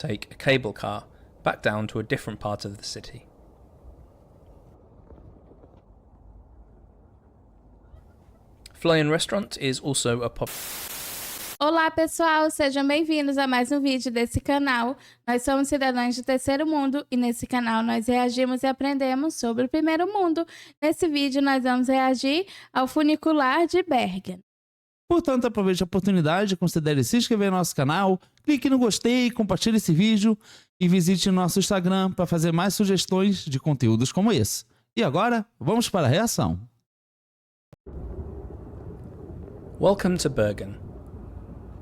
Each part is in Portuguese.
take a cable car back down to a different part of the city. Florian Restaurant is also a Olá pessoal, sejam bem-vindos a mais um vídeo desse canal. Nós somos cidadãos do terceiro mundo e nesse canal nós reagimos e aprendemos sobre o primeiro mundo. Nesse vídeo nós vamos reagir ao funicular de Bergen. Portanto, aproveite a oportunidade, considere se inscrever no nosso canal, clique no gostei, compartilhe esse vídeo e visite nosso Instagram para fazer mais sugestões de conteúdos como esse. E agora, vamos para a reação. Welcome to Bergen.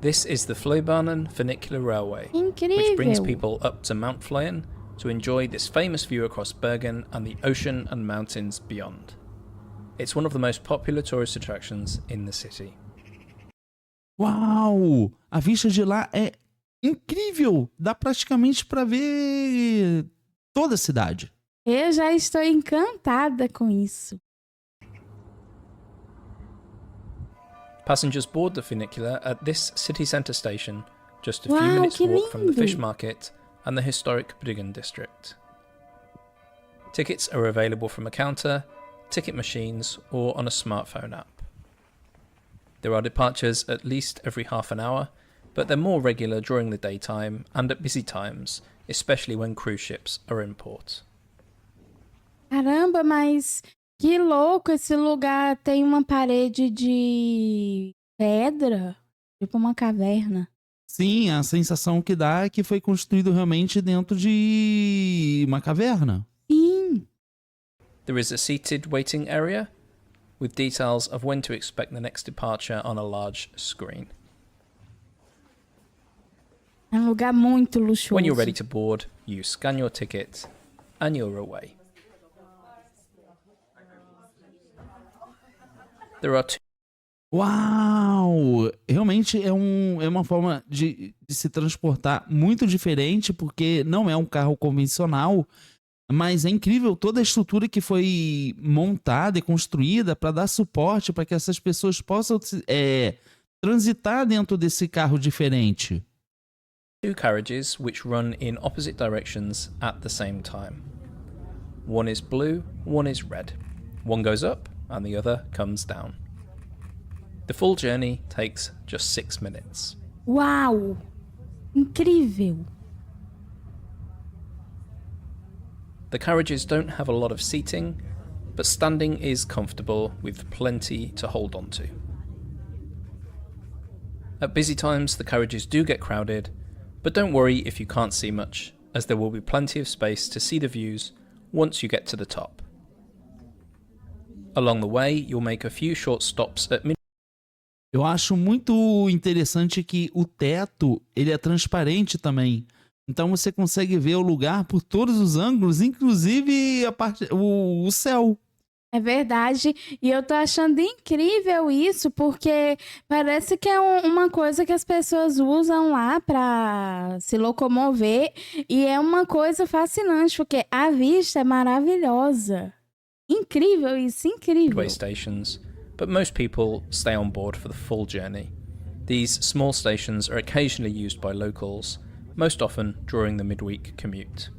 This is the FUNICULAR railway, Incrível! which brings people up to Mount Florian to enjoy this famous view across Bergen and the ocean and mountains beyond. It's one of the most popular tourist attractions in the city. Uau! A vista de lá é incrível! Dá praticamente para ver toda a cidade. Eu já estou encantada com isso. Passengers board the funicular at this city centre station, just a few Uau, minutes que walk from the lindo! fish market and the historic Bergen district. Tickets are available from a counter, ticket machines or on a smartphone app. There are departures at least every half an hour, but they're more regular during the daytime and at busy times, especially when cruise ships are in port. Caramba, mas que louco! Esse lugar tem uma parede de pedra, tipo uma caverna. Sim, a sensação que dá é que foi construído realmente dentro de uma caverna. Sim! There is a seated waiting area, with details of when to expect the next departure on a large screen. É um lugar muito luxuoso. When you're ready to board, you scan your ticket and you're away. There are two Uau! Realmente é uma forma de se transportar muito diferente, porque não é um carro convencional, mas é incrível toda a estrutura que foi montada e construída para dar suporte para que essas pessoas possam transitar dentro desse carro diferente. carriages which run in opposite directions at the same time. One is blue, one is red. One goes up and the other comes down. The full journey takes just 6 minutes. Uau! Incrível! The carriages don't have a lot of seating, but standing is comfortable with plenty to hold on to. At busy times, the carriages do get crowded, but don't worry if you can't see much, as there will be plenty of space to see the views once you get to the top. Along the way, you'll make a few short stops at Eu acho muito interessante que o teto ele é transparente também. Então você consegue ver o lugar por todos os ângulos, inclusive o céu. É verdade, e eu tô achando incrível isso, porque parece que é uma coisa que as pessoas usam lá para se locomover, e é uma coisa fascinante, porque a vista é maravilhosa. Incrível isso, incrível. midway stations, but most people stay on board for the full journey. These small stations are occasionally used by locals, most often during the midweek commute.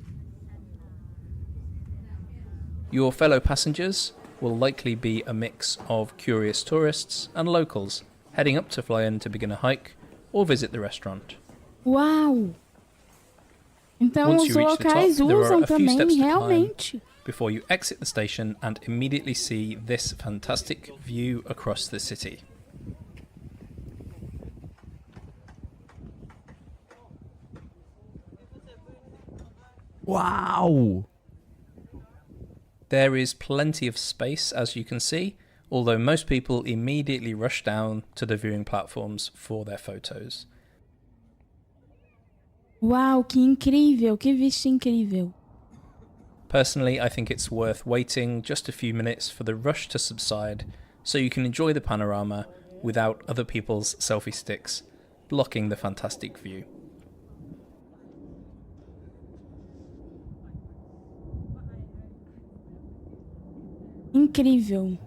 Your fellow passengers will likely be a mix of curious tourists and locals heading up to Florian to begin a hike or visit the restaurant. Uau! Então Once os you reach the top, locais there are usam a few também, steps to climb realmente. before you exit the station and immediately see this fantastic view across the city. Uau! There is plenty of space, as you can see, although most people immediately rush down to the viewing platforms for their photos. Uau, que incrível, que vista incrível. Personally, I think it's worth waiting just a few minutes for the rush to subside so you can enjoy the panorama without other people's selfie sticks blocking the fantastic view. Incrível.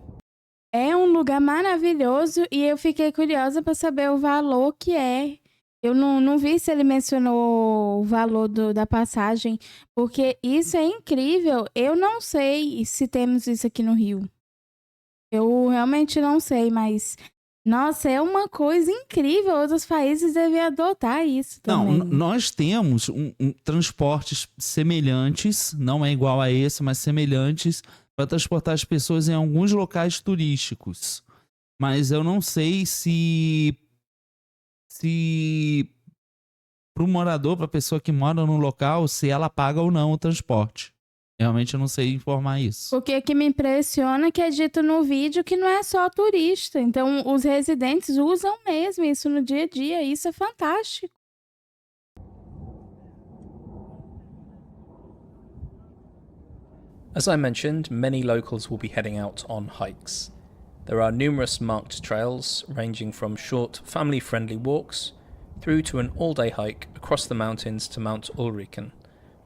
É um lugar maravilhoso e eu fiquei curiosa para saber o valor que é Eu não vi se ele mencionou o valor da passagem, porque isso é incrível. Eu não sei se temos isso aqui no Rio. Eu realmente não sei, mas nossa, é uma coisa incrível. Outros países devem adotar isso também. Não, nós temos transportes semelhantes, não é igual a esse, mas semelhantes para transportar as pessoas em alguns locais turísticos. Mas eu não sei se para o morador, para a pessoa que mora no local, se ela paga ou não o transporte. Realmente eu não sei informar isso. Porque o que me impressiona é que é dito no vídeo que não é só turista. Então, os residentes usam mesmo isso no dia a dia. Isso é fantástico. As I mentioned, many locals will be heading out on hikes. There are numerous marked trails ranging from short family-friendly walks through to an all-day hike across the mountains to Mount Ulriken,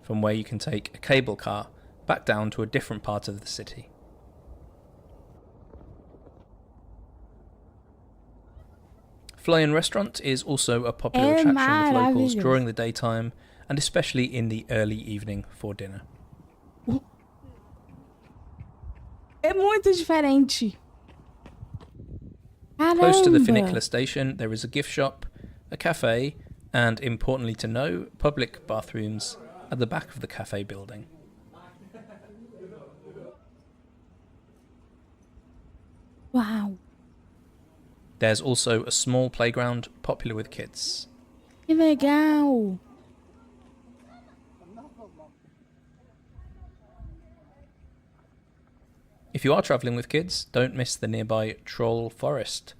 from where you can take a cable car back down to a different part of the city. Florian Restaurant is also a popular attraction with locals during the daytime and especially in the early evening for dinner. É muito diferente. Caramba. Close to the funicular station, there is a gift shop, a cafe, and importantly to know, public bathrooms at the back of the cafe building. Uau. There's also a small playground popular with kids. Que legal. If you are travelling with kids, don't miss the nearby Troll Forest,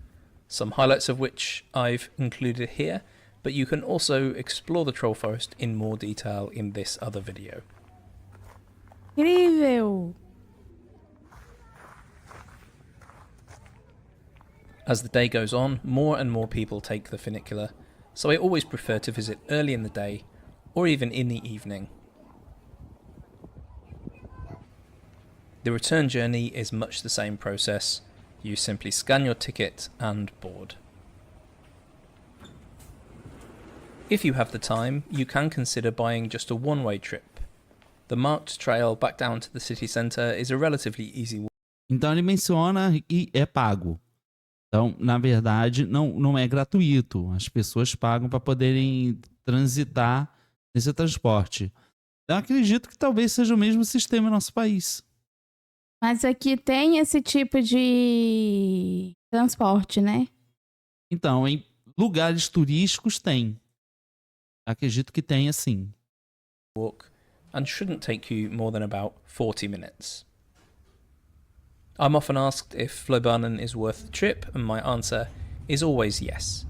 some highlights of which I've included here, but you can also explore the Troll Forest in more detail in this other video. Incrível. As the day goes on, more and more people take the funicular, so I always prefer to visit early in the day or even in the evening. The return journey is much the same process. You simply scan your ticket and board. If you have the time, you can consider buying just a one-way trip. The marked trail back down to the city centre is a relatively easy walk. Então ele menciona que é pago. Então, na verdade, não é gratuito. As pessoas pagam para poderem transitar nesse transporte. Eu acredito que talvez seja o mesmo sistema no nosso país. Mas aqui tem esse tipo de transporte, né? Então, em lugares turísticos tem. Acredito que tenha sim. Walk and shouldn't take you more than about 40 minutes. I'm often asked if Fløibanen is worth the trip, and my answer is always yes.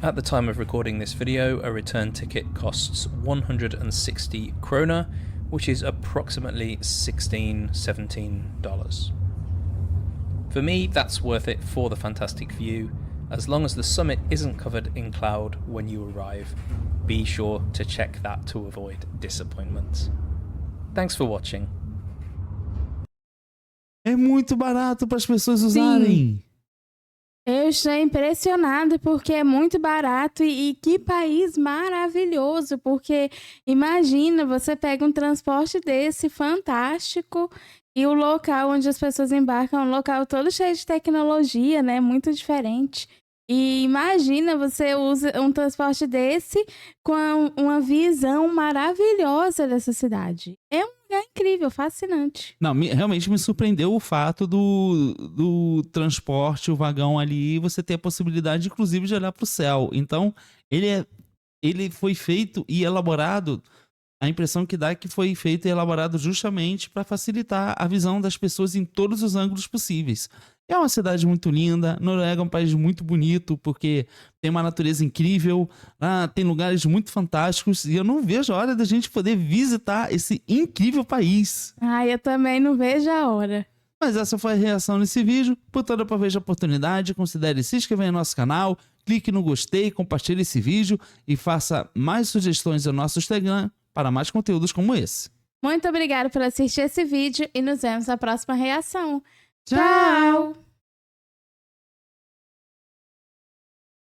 At the time of recording this video, a return ticket costs 160 kroner, which is approximately $17. For me, that's worth it for the fantastic view, as long as the summit isn't covered in cloud when you arrive. Be sure to check that to avoid disappointment. Thanks for watching. É muito barato para as pessoas usarem. Sim. Eu estou impressionado porque é muito barato e que país maravilhoso, porque imagina, você pega um transporte desse fantástico e o local onde as pessoas embarcam é um local todo cheio de tecnologia, né? Muito diferente. E imagina, você usa um transporte desse com uma visão maravilhosa dessa cidade. É um lugar incrível, fascinante. Não, realmente me surpreendeu o fato do transporte, o vagão ali, você ter a possibilidade, inclusive, de olhar para o céu. Então, ele foi feito e elaborado, a impressão que dá é que foi feito e elaborado justamente para facilitar a visão das pessoas em todos os ângulos possíveis. É uma cidade muito linda, Noruega é um país muito bonito, porque tem uma natureza incrível, tem lugares muito fantásticos, e eu não vejo a hora da gente poder visitar esse incrível país. Eu também não vejo a hora. Mas essa foi a reação nesse vídeo. Por toda a oportunidade, considere se inscrever no nosso canal, clique no gostei, compartilhe esse vídeo e faça mais sugestões no nosso Instagram para mais conteúdos como esse. Muito obrigada por assistir esse vídeo e nos vemos na próxima reação. Tchau!